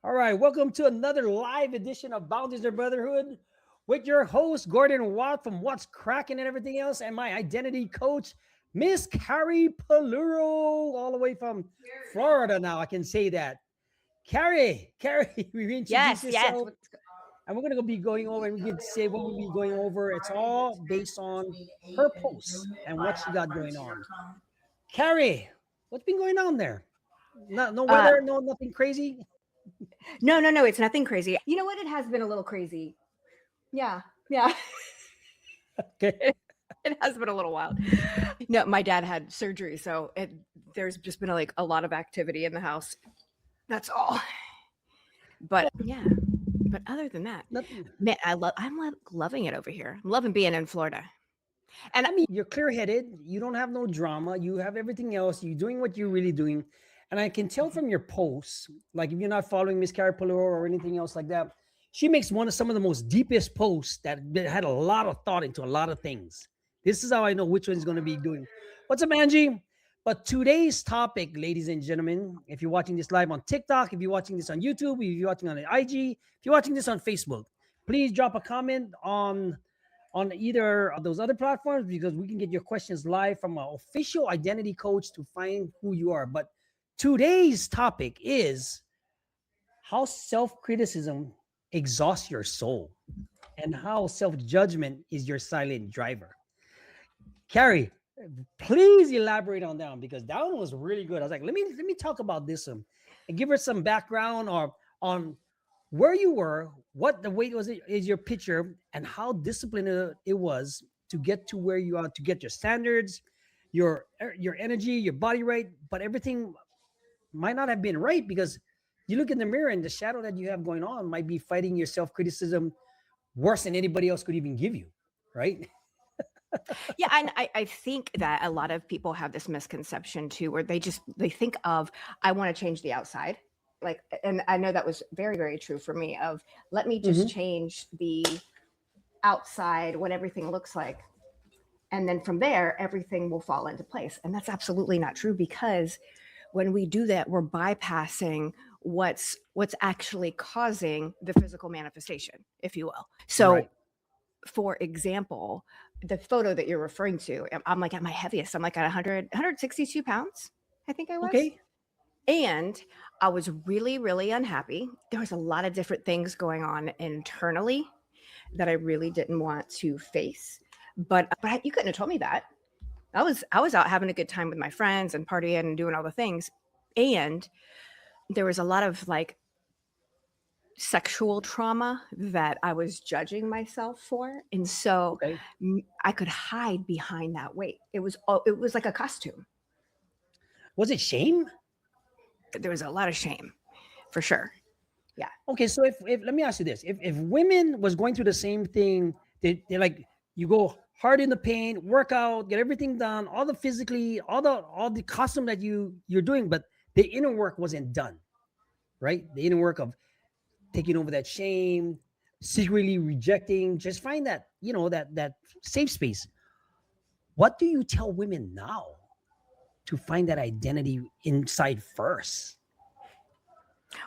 All right, welcome to another live edition of Boundaries of Brotherhood with your host, Gordon Wat from What's Cracking and everything else, and my identity coach, Miss Carrie Pullaro, all the way from Florida now. I can say that. Carrie, reintroduce Yes, yes. yourself, and we're going to be going over, and we can say what we'll be going over. It's all based on her posts and what she got going on. Carrie, what's been going on there? No Uh, weather, no nothing crazy. no. It's nothing crazy. You know what? It has been a little crazy. Yeah, yeah. Okay. It has been a little wild. No, my dad had surgery, so there's just been a lot of activity in the house. That's all. But yeah. But other than that, Nothing. man, loving it over here. I'm loving being in Florida. And I mean, you're clear headed. You don't have no drama. You have everything else. You're doing what you're really doing. And I can tell from your posts, like if you're not following Miss Carrie Pullaro or anything else like that, she makes one of some of the most deepest posts that had a lot of thought into a lot of things. This is how I know which one is going to be doing. What's up, Angie? But today's topic, ladies and gentlemen, if you're watching this live on TikTok, if you're watching this on YouTube, if you're watching on the IG, if you're watching this on Facebook, please drop a comment on either of those other platforms because we can get your questions live from an official identity coach to find who you are. But today's topic is how self-criticism exhausts your soul and how self-judgment is your silent driver. Carrie, please elaborate on that one because that one was really good. I was like, let me talk about this one and give her some background or on where you were, what the weight was is your picture, and how disciplined it was to get to where you are, to get your standards, your energy, your body right, but everything might not have been right because you look in the mirror and the shadow that you have going on might be fighting your self-criticism worse than anybody else could even give you, right? yeah, and I think that a lot of people have this misconception too, where they think of, I want to change the outside. Like, and I know that was very, very true for me of, let me just Mm-hmm. change the outside, what everything looks like. And then from there, everything will fall into place. And that's absolutely not true, because when we do that, we're bypassing what's actually causing the physical manifestation, if you will. So, Right. for example, the photo that you're referring to, I'm like at my heaviest. I'm like at 162 pounds, I think I was. Okay. And I was really, really unhappy. There was a lot of different things going on internally that I really didn't want to face. But you couldn't have told me that. I was out having a good time with my friends and partying and doing all the things. And there was a lot of like sexual trauma that I was judging myself for. And so Okay. I could hide behind that weight. It was like a costume. Was it shame? There was a lot of shame, for sure. Yeah. Okay, so if let me ask you this: if women was going through the same thing, they like you go hard in the paint, work out, get everything done, all the physically, all the custom that you're doing, but the inner work wasn't done, right? The inner work of taking over that shame, secretly rejecting, just find that that safe space. What do you tell women now to find that identity inside first?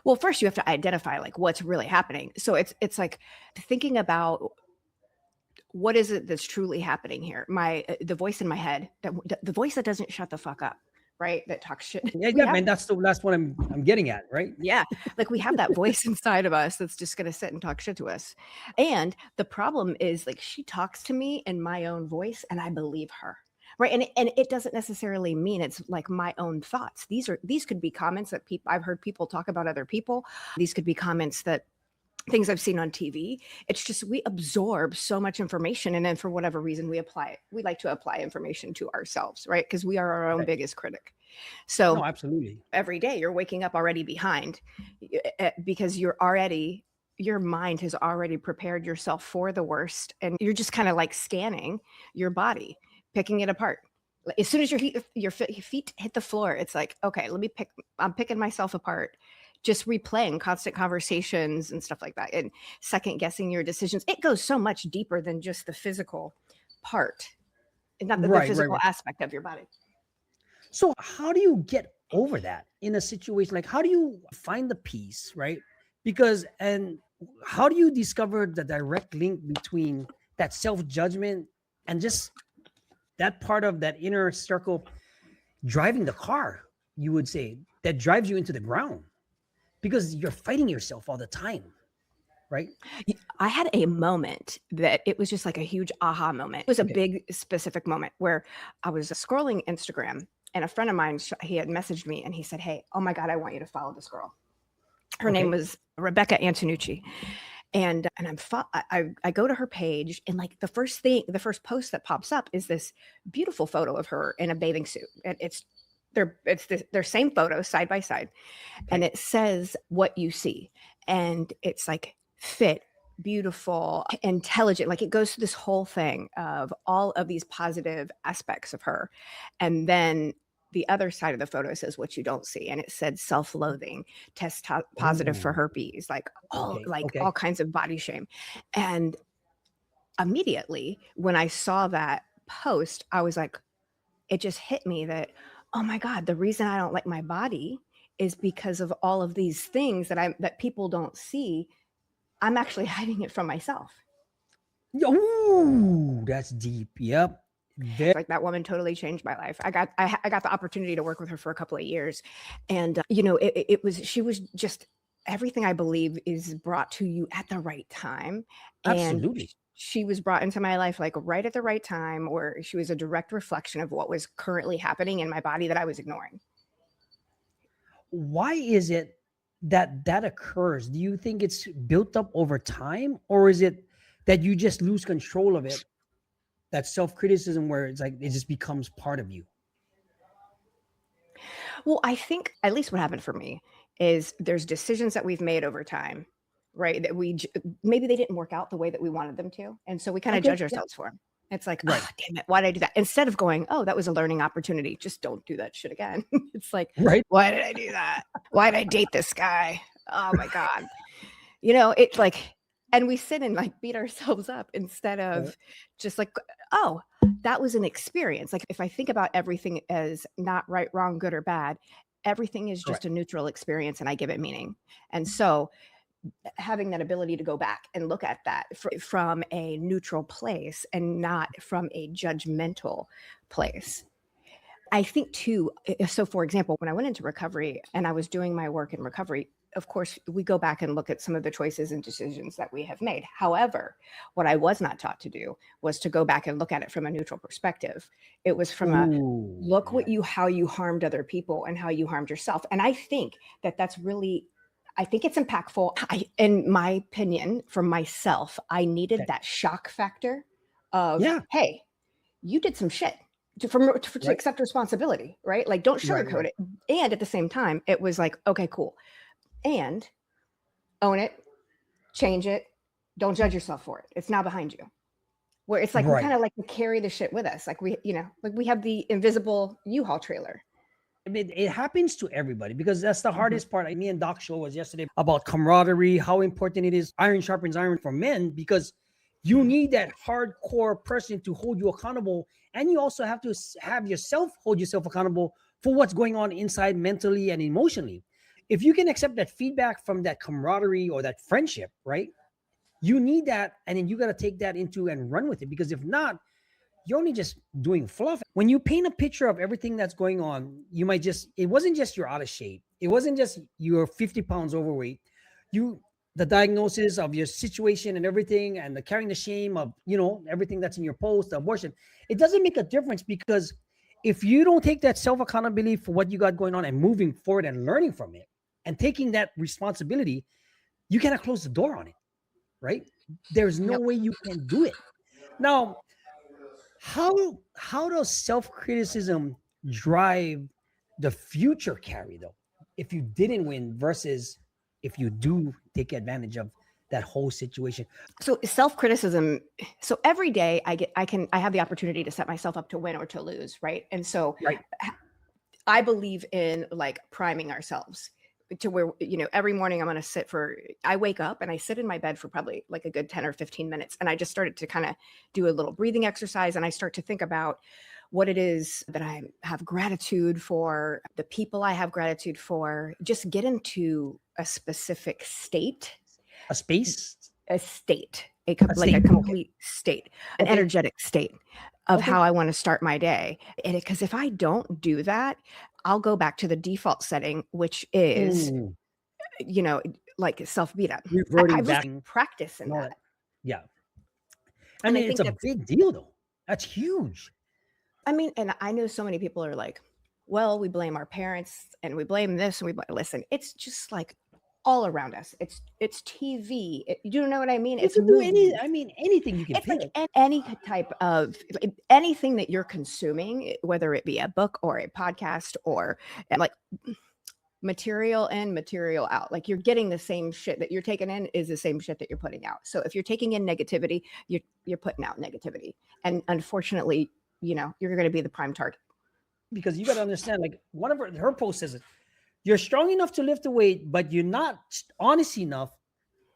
Well, first you have to identify like what's really happening. So it's like thinking about what is it that's truly happening here. The voice in my head, the voice that doesn't shut the fuck up, right? That talks shit. Yeah, We yeah, have man. That's what I'm getting at, right? Yeah, like we have that voice inside of us that's just going to sit and talk shit to us. And the problem is like she talks to me in my own voice and I believe her. Right. And it doesn't necessarily mean it's like my own thoughts. These could be comments that people I've heard people talk about other people. These could be comments that things I've seen on TV. It's just we absorb so much information and then for whatever reason we apply it. We like to apply information to ourselves, right? Because we are our own Right. biggest critic. So No, absolutely. every day you're waking up already behind because your mind has already prepared yourself for the worst and you're just kind of like scanning your body, picking it apart. As soon as your feet hit the floor, it's like, okay, I'm picking myself apart, just replaying constant conversations and stuff like that and second guessing your decisions. It goes so much deeper than just the physical part, not the Right, right, physical right. aspect of your body. So how do you get over that in a situation? Like, how do you find the peace, right? Because, and how do you discover the direct link between that self-judgment and just that part of that inner circle driving the car, you would say, that drives you into the ground? Because you're fighting yourself all the time, right? I had a moment that it was just like a huge aha moment. It was a Okay. big specific moment where I was scrolling Instagram and a friend of mine, he had messaged me and he said, "Hey, oh my God, I want you to follow this girl." Her name Okay. was Rebecca Antonucci. And I go to her page, and like the first post that pops up is this beautiful photo of her in a bathing suit. And it's their same photo side by side. And Okay. it says what you see. And it's like fit, beautiful, intelligent. Like it goes through this whole thing of all of these positive aspects of her. And then the other side of the photo says what you don't see. And it said self-loathing, test positive for Ooh. herpes, Okay. like Okay. all kinds of body shame. And immediately when I saw that post, I was like, it just hit me that, oh my God, the reason I don't like my body is because of all of these things that people don't see. I'm actually hiding it from myself. Ooh, that's deep. Yep. Very. Like that woman totally changed my life. I got the opportunity to work with her for a couple of years, and she was just everything I believe is brought to you at the right time, and Absolutely. she was brought into my life like right at the right time, where she was a direct reflection of what was currently happening in my body that I was ignoring. Why is it that that occurs? Do you think it's built up over time, or is it that you just lose control of it? That self-criticism where it's like it just becomes part of you. Well, I think at least what happened for me is there's decisions that we've made over time, right? That maybe they didn't work out the way that we wanted them to. And so we kind of Okay. judge Yeah. ourselves for them. It's like, Right. oh, damn it. Why did I do that? Instead of going, oh, that was a learning opportunity. Just don't do that shit again. It's like, Right. why did I do that? Why did I date this guy? Oh my God. It's like, and we sit and like beat ourselves up instead Right. of just like, oh, that was an experience. Like if I think about everything as not right, wrong, good, or bad, everything is Correct. just a neutral experience and I give it meaning. And so having that ability to go back and look at that from a neutral place and not from a judgmental place. I think too, so for example, when I went into recovery and I was doing my work in recovery, of course, we go back and look at some of the choices and decisions that we have made. However, what I was not taught to do was to go back and look at it from a neutral perspective. It was from a Ooh. look Yeah. how you harmed other people and how you harmed yourself. And I think that's really, I think it's impactful. In my opinion, for myself, I needed Okay. that shock factor of, Yeah. hey, you did some shit to Right. accept responsibility, right? Like, don't Right. sugarcoat Right. it. And at the same time, it was like, okay, cool. And own it, change it. Don't judge yourself for it. It's now behind you. Where it's like we Right. kind of like carry the shit with us. Like like we have the invisible U-Haul trailer. I mean, it happens to everybody because that's the Mhm. hardest part. Me and Doc show was yesterday about camaraderie, how important it is. Iron sharpens iron for men because you need that hardcore person to hold you accountable, and you also have to have yourself hold yourself accountable for what's going on inside mentally and emotionally. If you can accept that feedback from that camaraderie or that friendship, right? You need that, and then you got to take that into and run with it because if not, you're only just doing fluff. When you paint a picture of everything that's going on, you might just, it wasn't just you're out of shape. It wasn't just you're 50 pounds overweight. You, the diagnosis of your situation and everything, and the carrying the shame of, everything that's in your post, the abortion, it doesn't make a difference because if you don't take that self accountability for what you got going on and moving forward and learning from it and taking that responsibility, you cannot close the door on it, right? There's no Nope. way you can do it. Now, how does self-criticism drive the future, Carrie, though, if you didn't win versus if you do take advantage of that whole situation? So self-criticism. So every day I have the opportunity to set myself up to win or to lose, right? And so Right. I believe in like priming ourselves to where, every morning I wake up and I sit in my bed for probably like a good 10 or 15 minutes. And I just started to kind of do a little breathing exercise. And I start to think about what it is that I have gratitude for, the people I have gratitude for, just get into a specific state, A space, a state, a like a state. Okay. complete state, an Okay. energetic state of Okay. how I want to start my day. And because if I don't do that, I'll go back to the default setting, which is, Mm, like self beat up. I reverting was back practicing and all that. that. Yeah. I And I mean, it's think a that's, big deal though. That's huge. and I know so many people are like, well, we blame our parents and we blame this and listen, it's just like all around us. It's TV. You know what I mean? You It's can do movies. anything you can It's like pick. any type of anything that you're consuming, whether it be a book or a podcast or like material in, material out. Like you're getting the same shit that you're taking in is the same shit that you're putting out. So if you're taking in negativity, you're putting out negativity. And unfortunately, you're going to be the prime target. Because you got to understand, like one of her post says it. You're strong enough to lift the weight, but you're not honest enough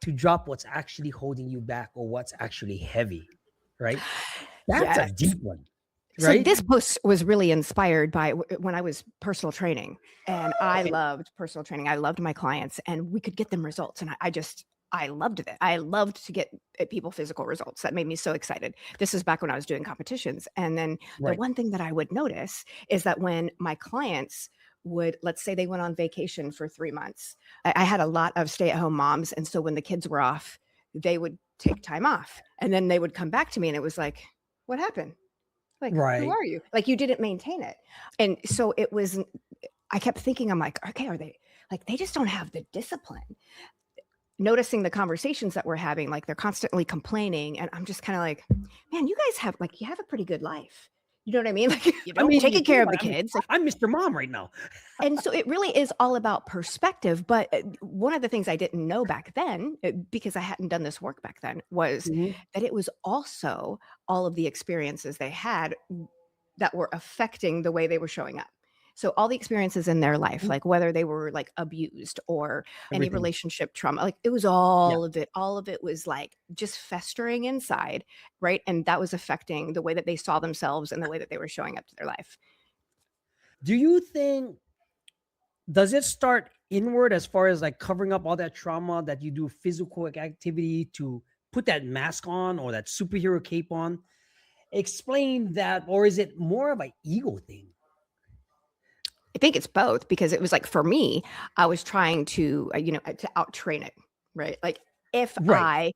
to drop what's actually holding you back or what's actually heavy, right? That's a Yes. deep one, So right? this post was really inspired by when I was personal training, and I Okay. loved personal training. I loved my clients, and we could get them results, and I loved it. I loved to get people physical results. That made me so excited. This is back when I was doing competitions, and then the Right. one thing that I would notice is that when my clients would, let's say they went on vacation for 3 months, I had a lot of stay-at-home moms, and so when the kids were off, they would take time off, and then they would come back to me, and it was like, what happened? Like, who Right. are you? Like, you didn't maintain it. And so I kept thinking, I'm like, okay, are they like, they just don't have the discipline. Noticing the conversations that we're having, like they're constantly complaining. And I'm just kind of like, man, you guys have you have a pretty good life. You know what I mean? Like, you I know, mean, taking you care think of the about it, kids. I'm Mr. Mom right now. And so it really is all about perspective. But one of the things I didn't know back then, because I hadn't done this work back then, was Mhm. that it was also all of the experiences they had that were affecting the way they were showing up. So all the experiences in their life, like whether they were like abused or any Everything. relationship trauma, like it was Yeah. all of it was like just festering inside, right? And that was affecting the way that they saw themselves and the way that they were showing up to their life. Do you think, does it start inward as far as like covering up all that trauma that you do physical activity to put that mask on or that superhero cape on? Explain that, or is it more of an ego thing? I think it's both because it was like for me, I was trying to, to out train it, right? Like if Right. I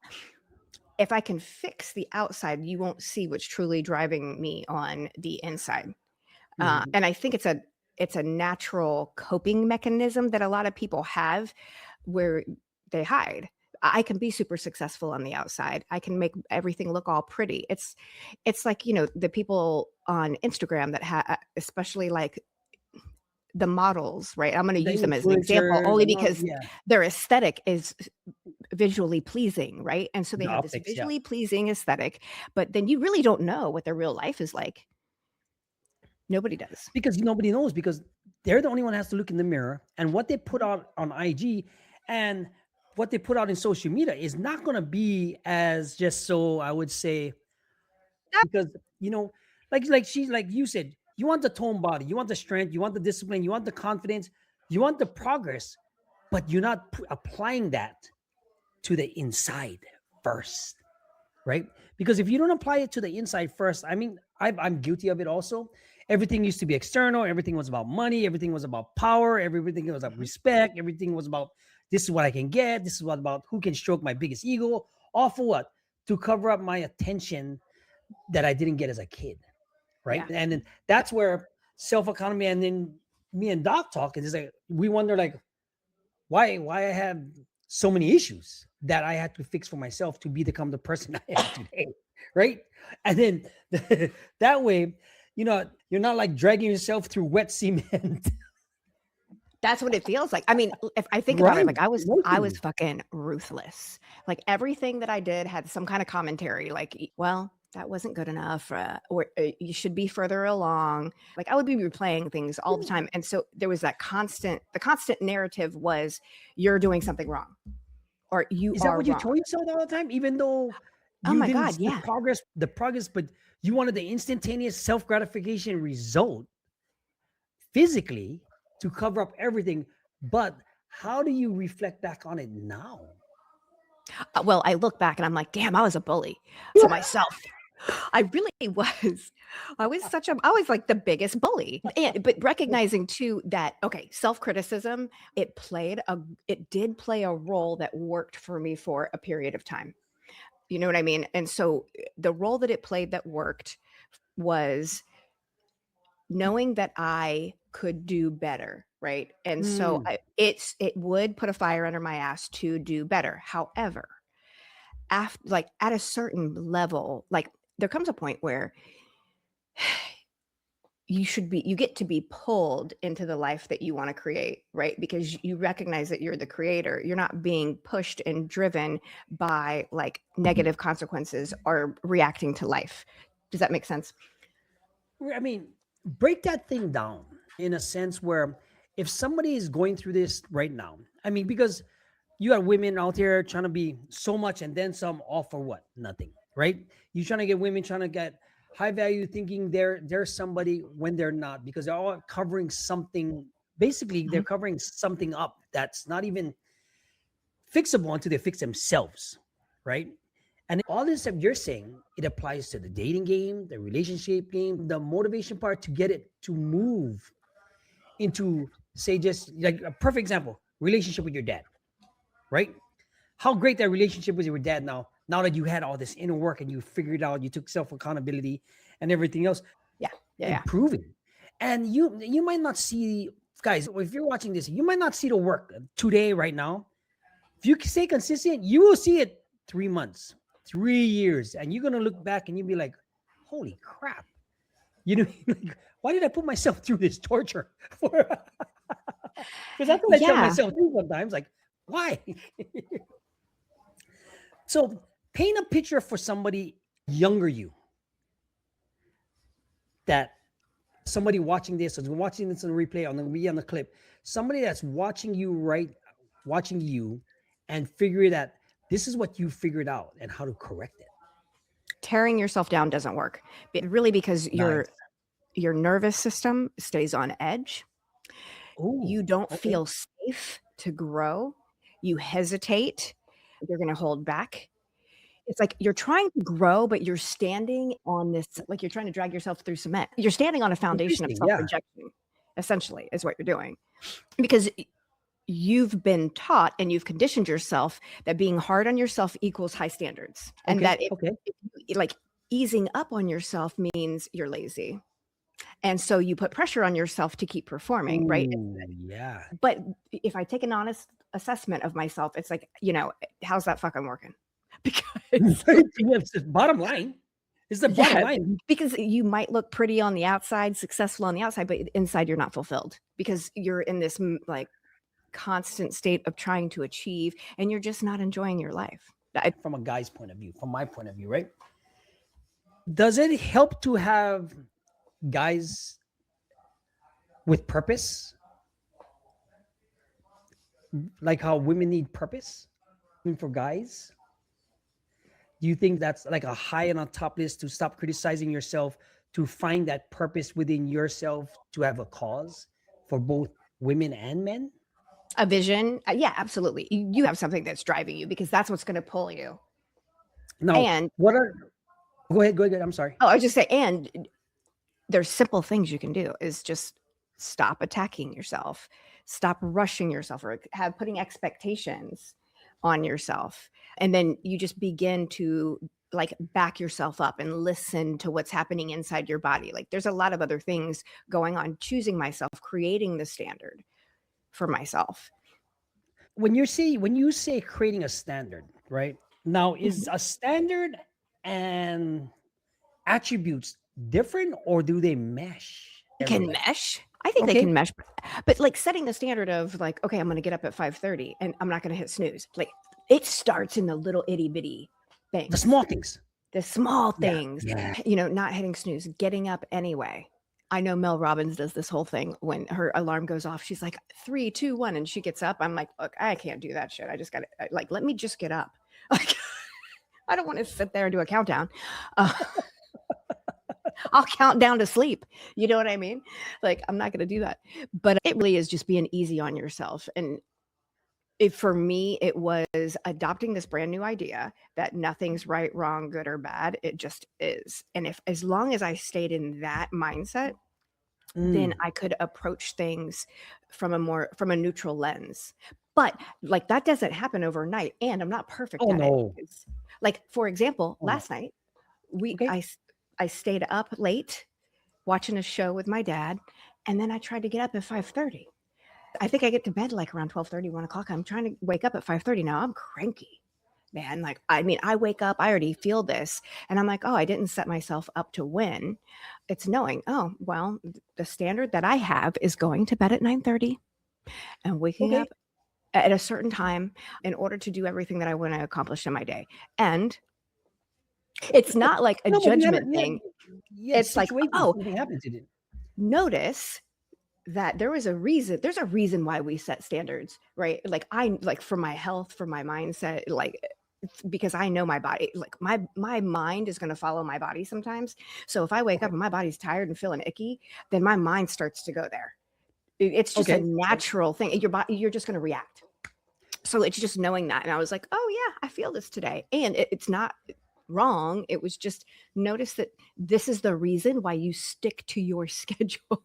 if I can fix the outside, you won't see what's truly driving me on the inside. Mhm. And I think it's a natural coping mechanism that a lot of people have where they hide. I can be super successful on the outside. I can make everything look all pretty. It's like, the people on Instagram that especially like the models, right? I'm going to The use them as an example influencers only and all, because yeah, their aesthetic is visually pleasing, right? And so they the have this optics, yeah. visually pleasing aesthetic, but then you really don't know what their real life is like. Nobody does. Because nobody knows, because they're the only one that has to look in the mirror, and what they put Mhm. out on IG and what they put out in social media is not going to be as just so, I would say, because like you said, you want the tone body, you want the strength, you want the discipline, you want the confidence, you want the progress, but you're not applying that to the inside first, right? Because if you don't apply it to the inside first, I mean, I'm guilty of it also. Everything used to be external. Everything was about money. Everything was about power. Everything was about Mhm. respect. Everything was about, this is what I can get. This is what about who can stroke my biggest ego. All for what? To cover up my attention that I didn't get as a kid, right? Yeah. And then that's where self-economy, and then me and Doc talk, is like we wonder like why I have so many issues that I had to fix for myself to become the person I am today, right? And then that way, you're not like dragging yourself through wet cement. That's what it feels like. I mean, if I think about it, Right. like I was Emotionally. fucking ruthless. Like everything that I did had some kind of commentary, like, well, that wasn't good enough, or you should be further along. Like I would be replaying things all the time, and so there was that the constant narrative was, you're doing something wrong, or you Is that are what you wrong. told yourself all the time? Even though Oh you my didn't God, see yeah. the progress, but you wanted the instantaneous self-gratification result physically to cover up everything. But How do you reflect back on it now? Well, I look back and I'm like, damn, I was a bully to myself. I really was. I was like the biggest bully. But recognizing too that, okay, self-criticism, it did play a role that worked for me for a period of time. You know what I mean? And so the role that it played that worked was knowing that I could do better, right? And so Mm, it would put a fire under my ass to do better. However, like at a certain level, like there comes a point where you get to be pulled into the life that you want to create, right? Because you recognize that you're the creator. You're not being pushed and driven by like negative consequences or reacting to life. Does that make sense? I mean, break that thing down in a sense where if somebody is going through this right now, I mean, because you got women out there trying to be so much and then some, all for what? Nothing, right? You trying to get women trying to get high value, thinking they're somebody when they're not, because they're all covering something. Basically, they're Mhm. covering something up that's not even fixable until they fix themselves, right? And all this stuff you're saying, it applies to the dating game, the relationship game, the motivation part to get it to move into, say, just like a perfect example, relationship with your dad, right? How great that relationship with your dad now that you had all this inner work and you figured out, you took self accountability and everything else, Yeah. Yeah. Yeah. improving. And you might not see, guys, if you're watching this, you might not see the work today, right now. If you stay consistent, you will see it 3 months, 3 years, and you're gonna look back and you'll be like, "Holy crap!" You know, like, why did I put myself through this torture? For because that's what I tell Yeah. myself too sometimes. Like, why? So, paint a picture for somebody younger you, that somebody watching this or watching this on the replay on the clip, somebody that's watching you, right, watching you, and figure that this is what you figured out and how to correct it. Tearing yourself down doesn't work. Really because Nice. your nervous system stays on edge. You Oh, don't okay. feel safe to grow. You hesitate. You're going to hold back. It's like you're trying to grow, but you're standing on this, like you're trying to drag yourself through cement. You're standing on a foundation of Interesting. Yeah. self-rejection, essentially, is what you're doing. Because you've been taught and you've conditioned yourself that being hard on yourself equals high standards. And Okay. that Okay. like easing up on yourself means you're lazy. And so you put pressure on yourself to keep performing, right? Ooh, yeah. But if I take an honest assessment of myself, it's like, how's that fucking working? Because It's the bottom line. It's the bottom yeah, line. because you might look pretty on the outside, successful on the outside, but inside you're not fulfilled because you're in this like constant state of trying to achieve and you're just not enjoying your life. From a guy's point of view, from my point of view, right? Does it help to have guys with purpose, like how women need purpose? I mean, for guys, do you think that's like a high on a top list to stop criticizing yourself, to find that purpose within yourself, to have a cause for both women and men? A vision, yeah, absolutely. You have something that's driving you because that's what's going to pull you. Now, And what are, go ahead, go ahead. I'm sorry. oh, I was just say, and there's simple things you can do is just stop attacking yourself, stop rushing yourself, or have putting expectations on yourself. And then you just begin to like back yourself up and listen to what's happening inside your body. Like there's a lot of other things going on, choosing myself, creating the standard for myself. When you say creating a standard, right? Now, is Mhm. a standard and attributes different, or do they mesh They ever? can Like, mesh. I think they okay, can mesh, but like setting the standard of like, okay, I'm going to get up at 5:30 and I'm not going to hit snooze. Like it starts in the little itty bitty the things, small things. the small Yeah, things, yeah. not hitting snooze, getting up anyway. I know Mel Robbins does this whole thing when her alarm goes off. She's like, 3, 2, 1, and she gets up. I'm like, look, I can't do that shit. I just got to like, let me just get up. Like, I don't want to sit there and do a countdown. Uh, I'll count down to sleep. You know what I mean? Like, I'm not going to do that. But it really is just being easy on yourself. And For me, it was adopting this brand new idea that nothing's right, wrong, good or bad. It just is. And if, as long as I stayed in that mindset, then I could approach things from a neutral lens. But like that doesn't happen overnight, and I'm not perfect Oh at it. no. Like for example, Oh no. last night Okay. I stayed up late watching a show with my dad, and then I tried to get up at 5:30. I think I get to bed like around 12:30, 1 o'clock. I'm trying to wake up at 5:30 now. I'm cranky, man. Like, I mean, I wake up, I already feel this, and I'm like, oh, I didn't set myself up to win. It's knowing, oh, well, the standard that I have is going to bed at 9:30 and waking Okay. up at a certain time in order to do everything that I want to accomplish in my day. And it's not like a No, but judgment thing. you had It's like, situations, oh, something happened to it. notice that there's a reason why we set standards, right? Like for my health, for my mindset, like because I know my body, like my mind is going to follow my body sometimes. So if I wake Okay. up and my body's tired and feeling icky, then my mind starts to go there. It's just a Okay. natural thing. Your body, you're just going to react. So it's just knowing that. And I was like, oh yeah, I feel this today. And it's not wrong. It was just notice that this is the reason why you stick to your schedule.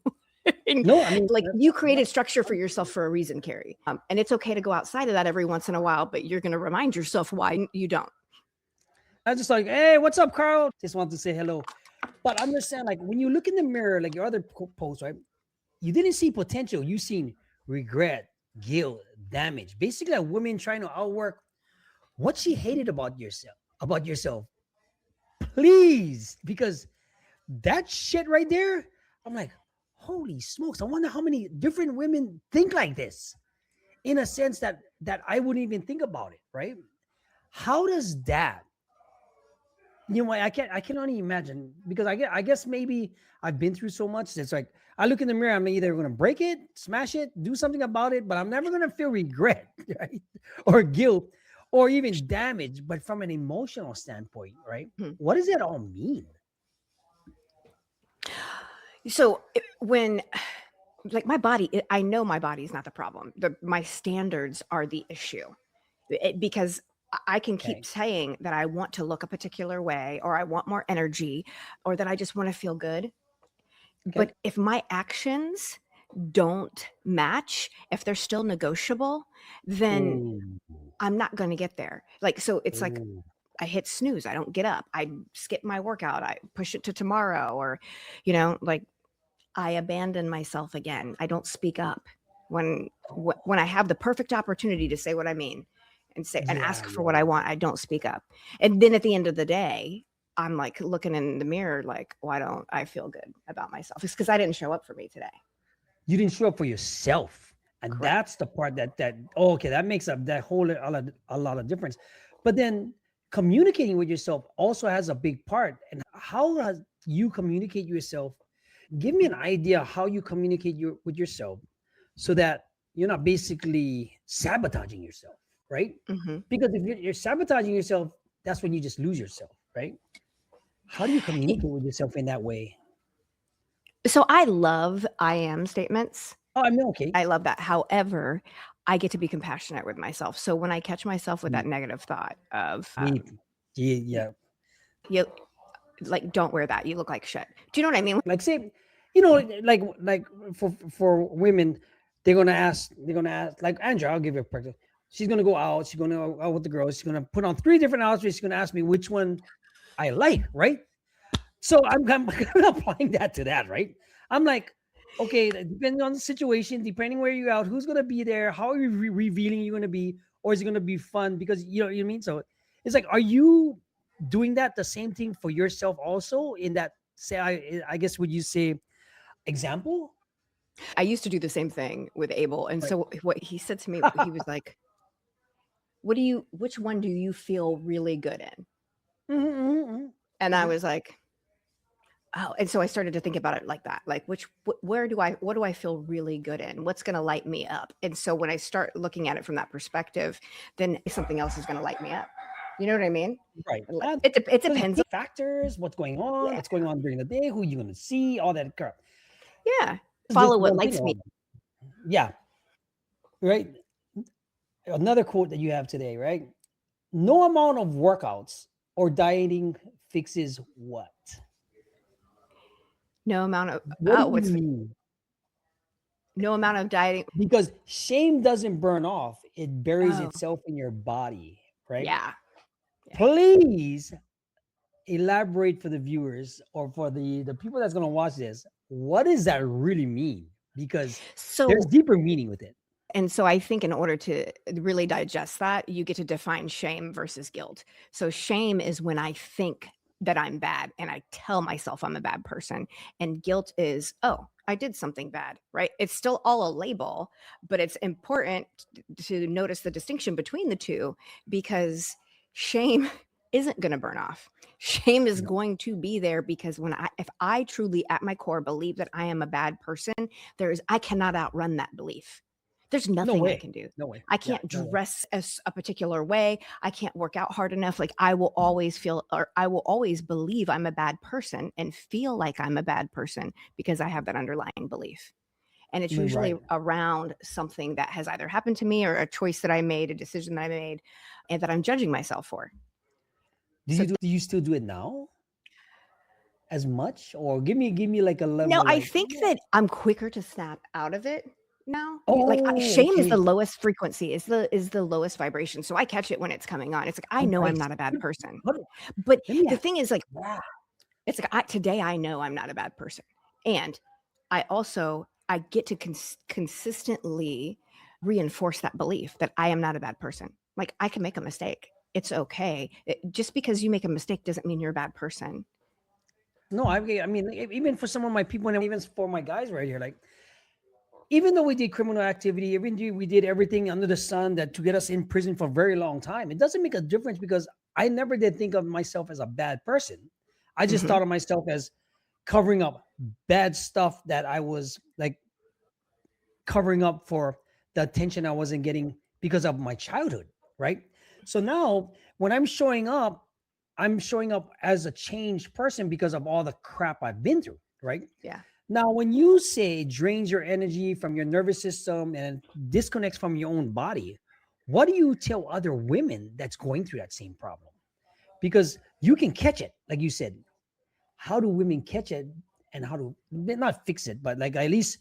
And No, I mean like that's you created structure for yourself for a reason, Carrie. And it's okay to go outside of that every once in a while, but you're going to remind yourself why you don't. I just like, hey, what's up, Carl? Just want to say hello. But understand, like when you look in the mirror, like your other post, right? You didn't see potential. You seen regret, guilt, damage. Basically, a woman trying to outwork what she hated about yourself. About yourself, please, because that shit right there, I'm like, holy smokes! I wonder how many different women think like this. In a sense that I wouldn't even think about it, right? How does that? You know, I can only imagine because I guess maybe I've been through so much. It's like I look in the mirror, I'm either going to break it, smash it, do something about it, but I'm never going to feel regret, right? Or guilt or even damage, but from an emotional standpoint, right? Hmm. What does that all mean? So when like my body, I know my body is not the problem. My standards are the issue. Because I can keep Okay. saying that I want to look a particular way or I want more energy or that I just want to feel good. Okay. But if my actions don't match, if they're still negotiable, then Ooh. I'm not going to get there. Like, so it's like Ooh. I hit snooze. I don't get up. I skip my workout. I push it to tomorrow or, like I abandon myself again. I don't speak up when I have the perfect opportunity to say what I mean and say and Yeah, ask for yeah, what I want. I don't speak up. And then at the end of the day, I'm like looking in the mirror like, why don't I feel good about myself? It's because I didn't show up for me today. you didn't show up for yourself, and Correct. that's the part that oh, okay, that makes up that whole a lot of difference. But then communicating with yourself also has a big part. And how does you communicate yourself? Give me an idea how you communicate with yourself so that you're not basically sabotaging yourself, right? Mm-hmm. Because if you're sabotaging yourself, that's when you just lose yourself, right? How do you communicate with yourself in that way? So I love I am statements. Oh, I mean, okay. I love that. However, I get to be compassionate with myself. So when I catch myself with that Deep, negative thought of, deep. Yeah, yeah. you like, don't wear that. You look like shit. Do you know what I mean? Like say, you know, like for women, they're gonna ask like Andrea. I'll give you a practice. She's gonna go out. She's gonna go out with the girls. She's gonna put on 3 different outfits. She's gonna ask me which one I like, right? So I'm kind of applying that to that, right? I'm like, okay, depending on the situation, depending where you're out, who's gonna be there, how are you revealing you're gonna be, or is it gonna be fun? Because you know what I mean. So it's like, are you doing that the same thing for yourself also? In that, say, I guess would you say example? I used to do the same thing with Abel. And Right. so what he said to me, he was like, which one do you feel really good in? Mhm. And I was like, oh, and so I started to think about it like that. Like what do I feel really good in? What's going to light me up? And so when I start looking at it from that perspective, then something else is going to light me up. You know what I mean? Right. It So depends. factors, what's going on, Yeah. what's going on during the day, who you're gonna see, all that crap. Yeah. It's just Follow what one thing. lights me. Yeah. Right. Another quote that you have today, right? No amount of workouts or dieting fixes what? No amount of What do you mean? no amount of dieting. Because shame doesn't burn off, it buries Oh, itself in your body, right? yeah. Yeah. Please elaborate for the viewers or for the people that's going to watch this. What does that really mean? Because there's So, deeper meaning with it. and so I think in order to really digest that, you get to define shame versus guilt. So shame is when I think that I'm bad and I tell myself I'm a bad person. And guilt is, oh, I did something bad, right? It's still all a label, but it's important to notice the distinction between the two, because shame isn't going to burn off. Shame is No, going to be there because if I truly at my core believe that I am a bad person, I cannot outrun that belief. There's no nothing I way. can do. No way. I Yeah, can't no way. dress as a particular way. I can't work out hard enough. Like I will always feel, or I will always believe I'm a bad person and feel like I'm a bad person because I have that underlying belief. And it's usually Right. around something that has either happened to me or a choice that I made, a decision that I made, and that I'm judging myself for. So Do you still do it now as much? Or give me like a no, level I like, think that I'm quicker to snap out of it now. oh, Shame is the okay. lowest frequency, is the lowest vibration. So I catch it when it's coming on. It's like I All know I'm right. not a bad person. Hold But Let me the ask. thing is, like, Yeah. it's like today I know I'm not a bad person, and I get to consistently reinforce that belief that I am not a bad person. Like I can make a mistake. It's okay. Just because you make a mistake doesn't mean you're a bad person. No, I mean, even for some of my people, and even for my guys right here, like, even though we did criminal activity, even though we did everything under the sun that to get us in prison for a very long time, it doesn't make a difference because I never did think of myself as a bad person. I just Hmm. thought of myself as covering up bad stuff that I was like covering up for the attention I wasn't getting because of my childhood, right? So now when I'm showing up as a changed person because of all the crap I've been through, right? Yeah. Now, when you say it drains your energy from your nervous system and disconnects from your own body, what do you tell other women that's going through that same problem? Because you can catch it, like you said. How do women catch it and how to not fix it, but like at least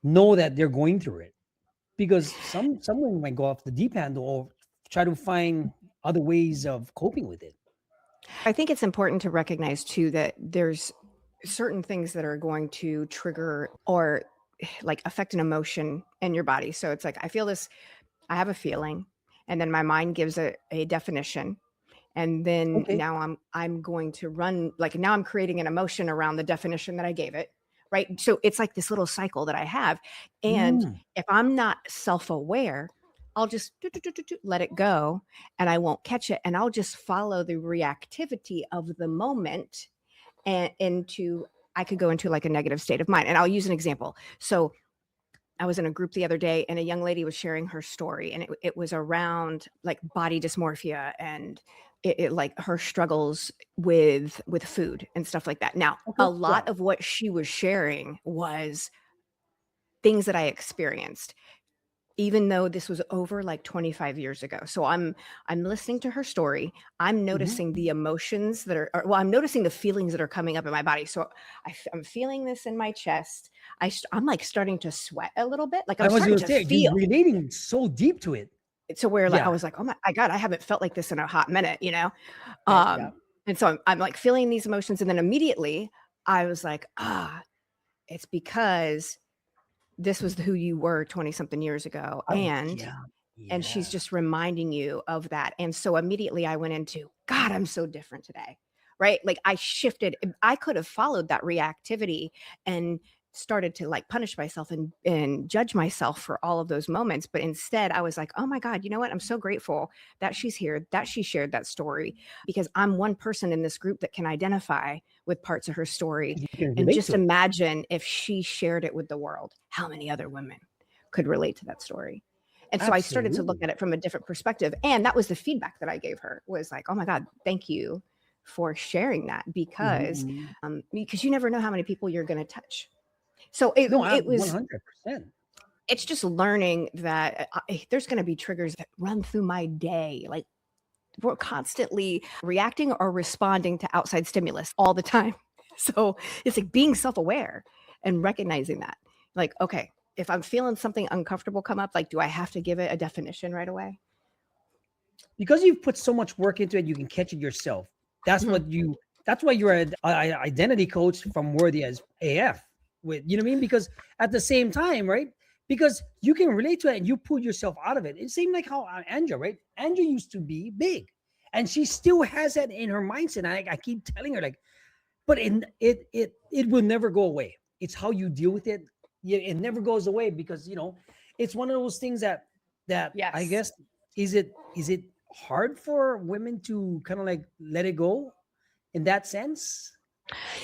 know that they're going through it? Because some women might go off the deep end or try to find other ways of coping with it. I think it's important to recognize too that there's certain things that are going to trigger or like affect an emotion in your body. So it's like I feel this, I have a feeling, and then my mind gives a definition. And then Okay. now I'm going to run, like now I'm creating an emotion around the definition that I gave it. Right. So it's like this little cycle that I have. And Mm. if I'm not self-aware, I'll just let it go and I won't catch it. And I'll just follow the reactivity of the moment and I could go into like a negative state of mind. And I'll use an example. So I was in a group the other day and a young lady was sharing her story, and it was around like body dysmorphia and it like her struggles with food and stuff like that. Now, Okay. a lot Yeah. of what she was sharing was things that I experienced, even though this was over like 25 years ago. So I'm listening to her story. I'm Mhm. noticing the emotions that well, I'm noticing the feelings that are coming up in my body. So I'm feeling this in my chest. I'm like starting to sweat a little bit. Like I I'm was starting gonna to say you're feel relating so deep to it. to where like I Yeah. was like, oh my God, I haven't felt like this in a hot minute, you know? Yeah. And so I'm like feeling these emotions. And then immediately I was like, it's because this was who you were 20 something years ago. Yeah. And she's Yeah. just reminding you of that. And so immediately I went into, God, I'm so different today. Right. Like I shifted. I could have followed that reactivity and started to like punish myself and judge myself for all of those moments. But instead, I was like, oh my God, you know what? I'm so grateful that she's here, that she shared that story, because I'm one person in this group that can identify with parts of her story. You can And relate just to it. imagine if she shared it with the world, how many other women could relate to that story. And so I started to look Absolutely. at it from a different perspective. And that was the feedback that I gave her, was like, oh my God, thank you for sharing that, Mhm. because you never know how many people you're going to touch. So it, No, I it was 100%. It's just learning that there's going to be triggers that run through my day. Like we're constantly reacting or responding to outside stimulus all the time. So it's like being self-aware and recognizing that. Like, okay, if I'm feeling something uncomfortable come up, like, do I have to give it a definition right away? Because you've put so much work into it, you can catch it yourself. That's Mhm. what you. That's why you're an identity coach from Worthy as AF. With you know what I mean? Because at the same time, right? Because you can relate to it and you pull yourself out of it. It seemed like how Andrea, right? Andrea used to be big, and she still has that in her mindset. I keep telling her like, but it will never go away. It's how you deal with it. Yeah, it never goes away because it's one of those things that I Yes. guess is it hard for women to kind of like let it go in that sense?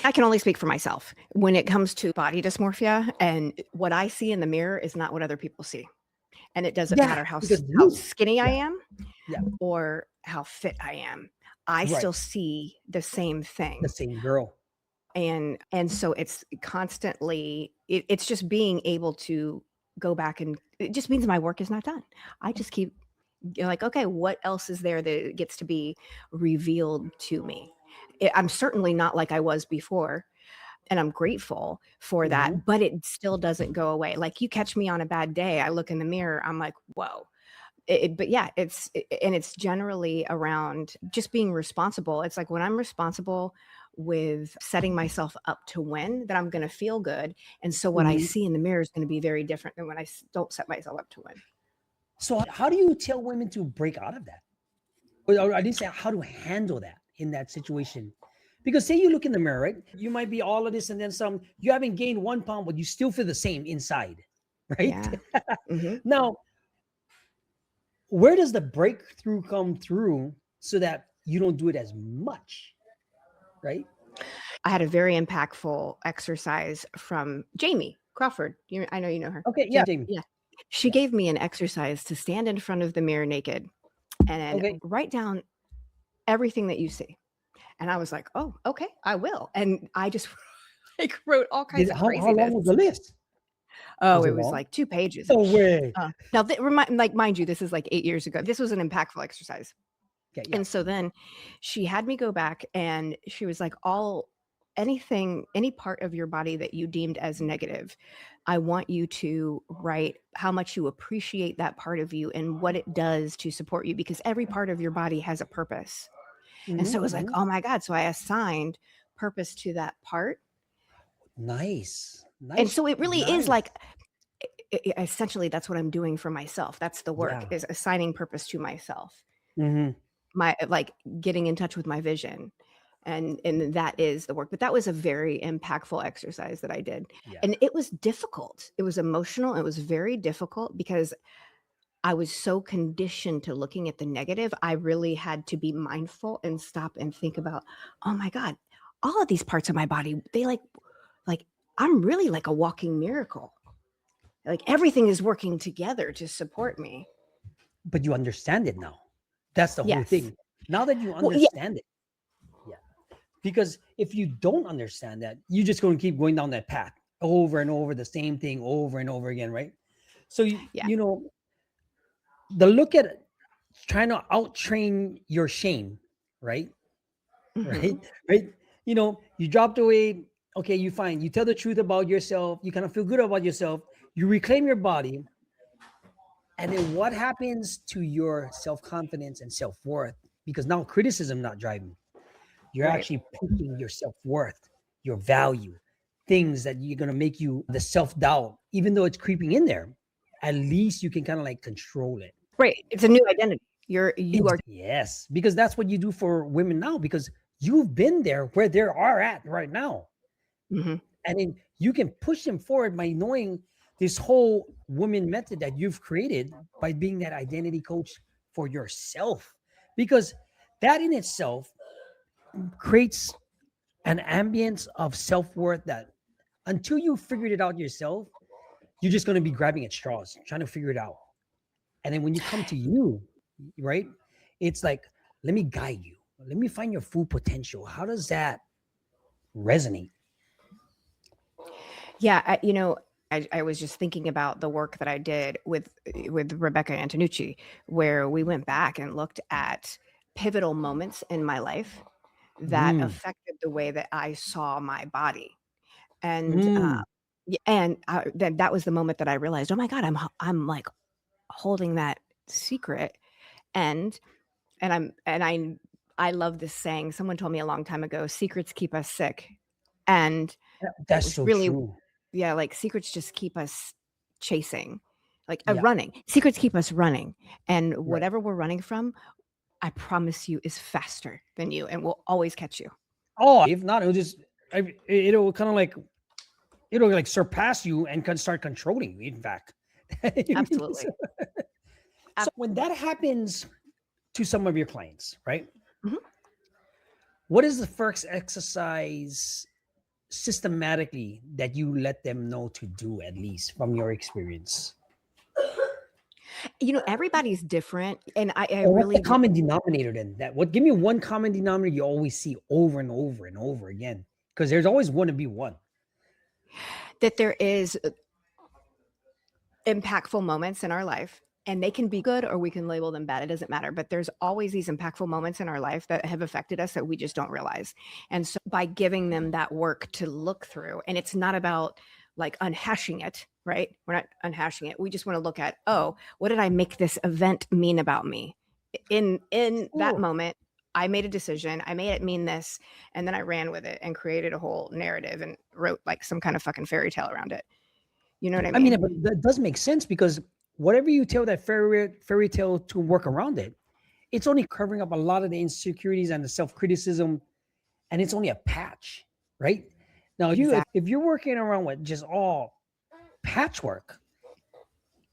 I can only speak for myself when it comes to body dysmorphia, and what I see in the mirror is not what other people see. And it doesn't Yeah, matter how because how you, skinny I yeah, am yeah, or how fit I am. I right, still see the same the thing. same girl. And so it's constantly it's just being able to go back, and it just means my work is not done. I just keep like, okay, what else is there that gets to be revealed to me? I'm certainly not like I was before, and I'm grateful for Hmm. that, but it still doesn't go away. Like you catch me on a bad day, I look in the mirror, I'm like, whoa. But yeah, and it's generally around just being responsible. It's like when I'm responsible with setting myself up to win, that I'm going to feel good. And so what I Hmm. see in the mirror is going to be very different than when I don't set myself up to win. So how do you tell women to break out of that? Or I didn't say how to handle that in that situation. Because say you look in the mirror, right? You might be all of this and then some. You haven't gained 1 pound, but you still feel the same inside, right? Yeah. Hmm. Now, where does the breakthrough come through so that you don't do it as much, right? I had a very impactful exercise from Jamie Crawford. I know you know her. Okay, yeah, Jamie. Yeah. She Yeah. gave me an exercise to stand in front of the mirror naked and Okay. write down everything that you see. And I was like, "Oh, okay, I will." And I just like wrote all kinds Did of how long craziness. was the list? Oh, Was it it was long? like 2 pages. No way. Now, like, mind you, this is like 8 years ago. This was an impactful exercise. Okay, yeah. And so then she had me go back and she was like, any part of your body that you deemed as negative, I want you to write how much you appreciate that part of you and what it does to support you, because every part of your body has a purpose. And Hmm. so it was like, Hmm. oh my God. So I assigned purpose to that part. Nice. And Nice. so it really is Nice. like, essentially, that's what I'm doing for myself. That's the work, Yeah. is assigning purpose to myself. Hmm. My like getting in touch with my vision. And that is the work. But that was a very impactful exercise that I did. Yeah. And it was difficult. It was emotional. It was very difficult because I was so conditioned to looking at the negative. I really had to be mindful and stop and think about, oh my God, all of these parts of my body, they like I'm really like a walking miracle. Like everything is working together to support me. But you understand it now. That's the whole Yes. thing. Now that you Well, yeah. understand it, yeah. Because if you don't understand that, you're just going to keep going down that path over and over, the same thing over and over again, right? So Yeah. the look at trying to out train your shame, right? Hmm. Right, right. You dropped away. Okay, you fine. You tell the truth about yourself. You kind of feel good about yourself. You reclaim your body, and then what happens to your self confidence and self worth? Because now criticism not driving. You're Right. actually pushing your self worth, your value, things that you're gonna make you the self doubt, even though it's creeping in there. At least you can kind of like control it. Right. It's a new identity. You are. Yes, because that's what you do for women now. Because you've been there where they are at right now, Mhm. and then you can push them forward by knowing this whole woman method that you've created by being that identity coach for yourself. Because that in itself creates an ambience of self-worth that until you figured it out yourself, you're just going to be grabbing at straws, trying to figure it out. And then when you come to you, right, it's like, let me guide you. Let me find your full potential. How does that resonate? Yeah, I was just thinking about the work that I did with Rebecca Antonucci, where we went back and looked at pivotal moments in my life that Mm, affected the way that I saw my body. And mm. then that was the moment that I realized, oh my God, I'm like holding that secret. And I love this saying. Someone told me a long time ago, secrets keep us sick. And it That's was so really, true. yeah, like secrets just keep us chasing, like Yeah, running. Secrets keep us running. And right. whatever we're running from, I promise you, is faster than you and will always catch you. Oh, if not, it'll just it'll kind of like it'll like surpass you and can start controlling you. In fact, Absolutely. so when that happens to some of your clients, right? Mhm. What is the first exercise systematically that you let them know to do, at least from your experience? Everybody's different. And I Or what's the really, common denominator then? That what give me one common denominator you always see over and over and over again? Because there's always going to be one. that there is impactful moments in our life, and they can be good or we can label them bad. It doesn't matter. But there's always these impactful moments in our life that have affected us that we just don't realize. And so by giving them that work to look through, and it's not about like unhashing it, right? We're not unhashing it. We just want to look at, oh, what did I make this event mean about me? In that Oh, moment, I made a decision. I made it mean this, and then I ran with it and created a whole narrative and wrote like some kind of fucking fairy tale around it. You know what I I mean, mean? but that does make sense because whatever you tell that fairy tale to work around it, it's only covering up a lot of the insecurities and the self criticism, and it's only a patch, right? Now, Exactly. if you're working around with just all patchwork,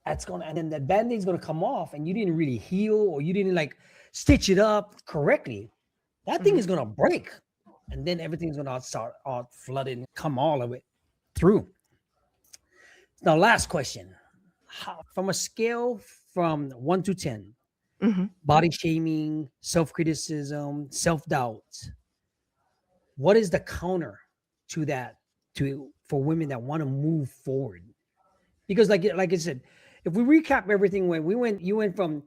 that's gonna and then that band-aid's gonna come off, and you didn't really heal or you didn't like stitch it up correctly. That thing Mhm. is gonna break, and then everything's gonna start out flooding, come all of it through. Now, last question: from a scale from 1 to 10, Mhm. body shaming, self criticism, self doubt, what is the counter to that to for women that want to move forward? Because, like I said, if we recap everything, when you went from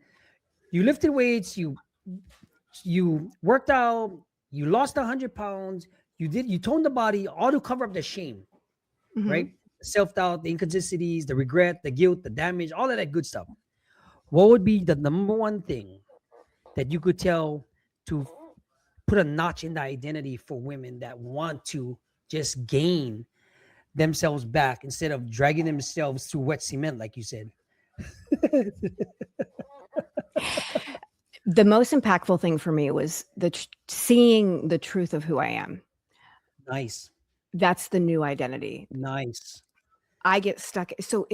you lifted weights, you worked out, you lost 100 pounds, you toned the body, all to cover up the shame, Mhm. right? Self doubt, the inconsistencies, the regret, the guilt, the damage, all of that good stuff. What would be the number one thing that you could tell to put a notch in the identity for women that want to just gain themselves back instead of dragging themselves through wet cement, like you said? The most impactful thing for me was seeing the truth of who I am. Nice, That's the new identity. nice. I get stuck. So,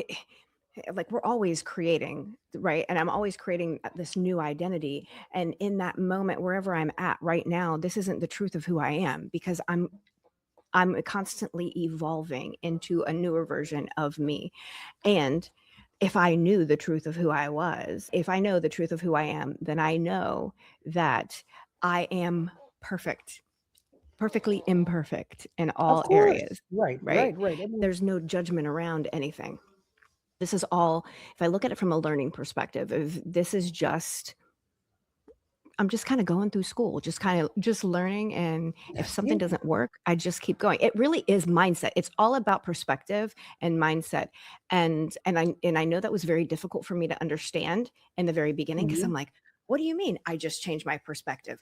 like, we're always creating, right? And I'm always creating this new identity. And in that moment, wherever I'm at right now, this isn't the truth of who I am because I'm constantly evolving into a newer version of me. And if I knew the truth of who I was, if I know the truth of who I am, then I know that I am perfect, perfectly imperfect in Of all course. areas, Right, right? right, right. I mean, There's no judgment around anything. This is all, if I look at it from a learning perspective, if this is just, I'm just kind of going through school, just kind of just learning. And if that's something it. doesn't work, I just keep going. It really is mindset. It's all about perspective and mindset. And I know that was very difficult for me to understand in the very beginning because I'm Mhm. like, what do you mean I just changed my perspective?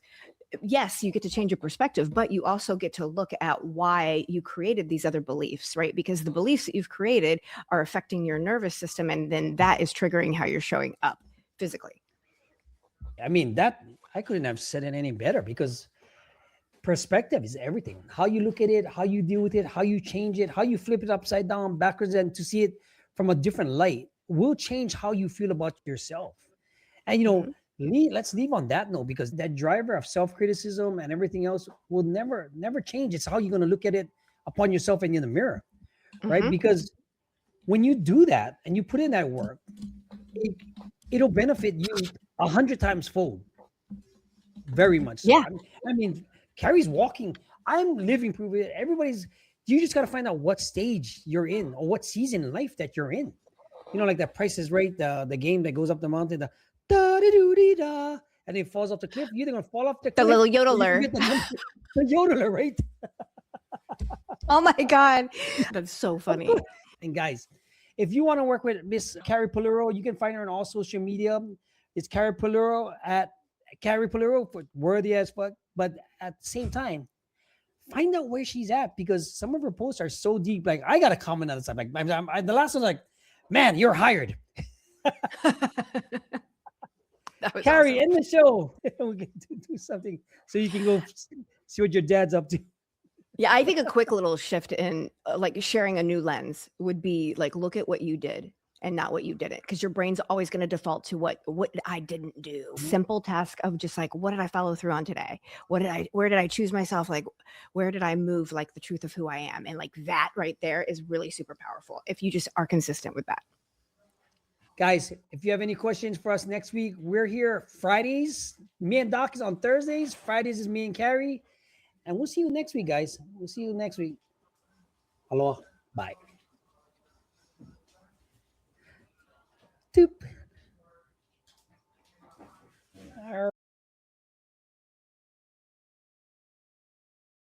Yes, you get to change your perspective, but you also get to look at why you created these other beliefs, right? Because the beliefs that you've created are affecting your nervous system, and then that is triggering how you're showing up physically. I mean, that I couldn't have said it any better because perspective is everything. How you look at it, how you deal with it, how you change it, how you flip it upside down, backwards, and to see it from a different light will change how you feel about yourself. And Mhm. let's leave on that note because that driver of self-criticism and everything else will never change. It's how you're going to look at it upon yourself and in the mirror, right? Mhm. Because when you do that and you put in that work, it, it'll benefit you 100 times fold. Very much so. Yeah. I mean, Carrie's walking. I'm living proof of it. Everybody's You just got to find out what stage you're in or what season in life that you're in. You know, like that Price is Right, the game that goes up the mountain, the da da doo dee da, and it falls off the cliff. You're either gonna fall off the The cliff, little or you can yodeler. get the yodeler, right? Oh my God. That's so funny. And guys, if you want to work with Miss Carrie Pullaro, you can find her on all social media. It's Carrie Pullaro at Carrie Pullaro for worthy as fuck. But at the same time, find out where she's at, because some of her posts are so deep. Like, I got a comment on the side. Like, the last one's like, man, you're hired. That was Carrie, awesome. end the show. We get to do something so you can go see what your dad's up to. Yeah, I think a quick little shift in like sharing a new lens would be like, look at what you did and not what you didn't, because your brain's always going to default to what I didn't do. Simple task of just like, what did I follow through on today? Where did I choose myself? Like, where did I move like the truth of who I am? And like that right there is really super powerful if you just are consistent with that. Guys, if you have any questions for us next week, we're here Fridays. Me and Doc is on Thursdays. Fridays is me and Carrie. And we'll see you next week, guys. We'll see you next week. Aloha. Bye. Doop.